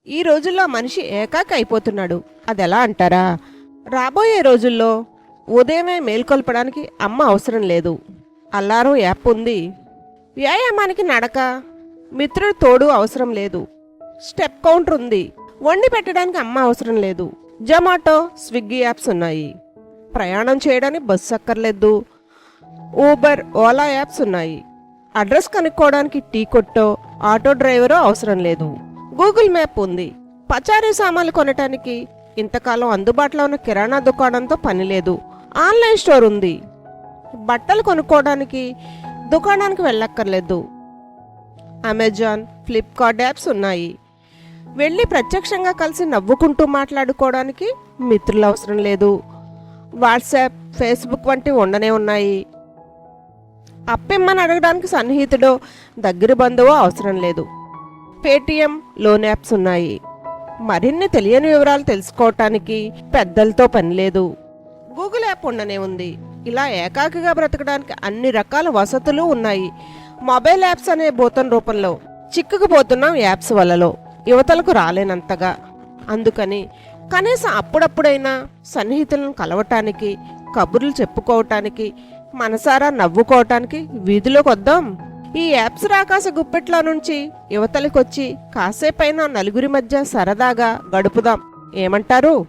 ఈ రోజుల్లో మనిషి ఏకాకి అయిపోతున్నాడు. అదెలా అంటారా? రాబోయే రోజుల్లో ఉదయమే మేల్కొల్పడానికి అమ్మ అవసరం లేదు. అల్లారం యాప్ ఉంది. వ్యాయామానికి నడక, మిత్రుడు తోడు అవసరం లేదు. స్టెప్ కౌంటర్ ఉంది. వండి పెట్టడానికి అమ్మ అవసరం లేదు. జొమాటో, స్విగ్గీ యాప్స్ ఉన్నాయి. ప్రయాణం చేయడానికి బస్సు అక్కర్లేదు. ఊబర్, ఓలా యాప్స్ ఉన్నాయి. అడ్రస్ కనుక్కోవడానికి టీ కొట్టో, ఆటో డ్రైవరో అవసరం లేదు. గూగుల్ మ్యాప్ ఉంది. పచారీ సామాన్లు కొనటానికి ఇంతకాలం అందుబాటులో ఉన్న కిరాణా దుకాణంతో పని లేదు. ఆన్లైన్ స్టోర్ ఉంది. బట్టలు కొనుక్కోవడానికి దుకాణానికి వెళ్ళక్కర్లేదు. అమెజాన్, ఫ్లిప్కార్ట్ యాప్స్ ఉన్నాయి. వెళ్ళి ప్రత్యక్షంగా కలిసి నవ్వుకుంటూ మాట్లాడుకోవడానికి మిత్రులు అవసరం లేదు. వాట్సాప్, ఫేస్బుక్ వంటి ఉండనే ఉన్నాయి. అప్పిమ్మని అడగడానికి సన్నిహితుడో దగ్గర బంధువో అవసరం లేదు. పేటిఎం, లోన్ యాప్స్ ఉన్నాయి. మరిన్ని తెలియని వివరాలు తెలుసుకోవటానికి పెద్దలతో పని లేదు. గూగుల్ యాప్ ఉండనే ఉంది. ఇలా ఏకాకిగా బ్రతకడానికి అన్ని రకాల వసతులు ఉన్నాయి. మొబైల్ యాప్స్ అనే భూతం రూపంలో చిక్కుకుపోతున్నాం యాప్స్ వలలో, యువతలకు రాలేనంతగా. అందుకని కనీసం అప్పుడప్పుడైనా సన్నిహితులను కలవటానికి, కబుర్లు చెప్పుకోవటానికి, మనసారా నవ్వుకోవటానికి వీధిలోకి వద్దాం. ఈ యాప్స్ రాకాశ గుప్పెట్లో నుంచి యువతలకొచ్చి కాసేపైనా నలుగురి మధ్య సరదాగా గడుపుదాం. ఏమంటారు?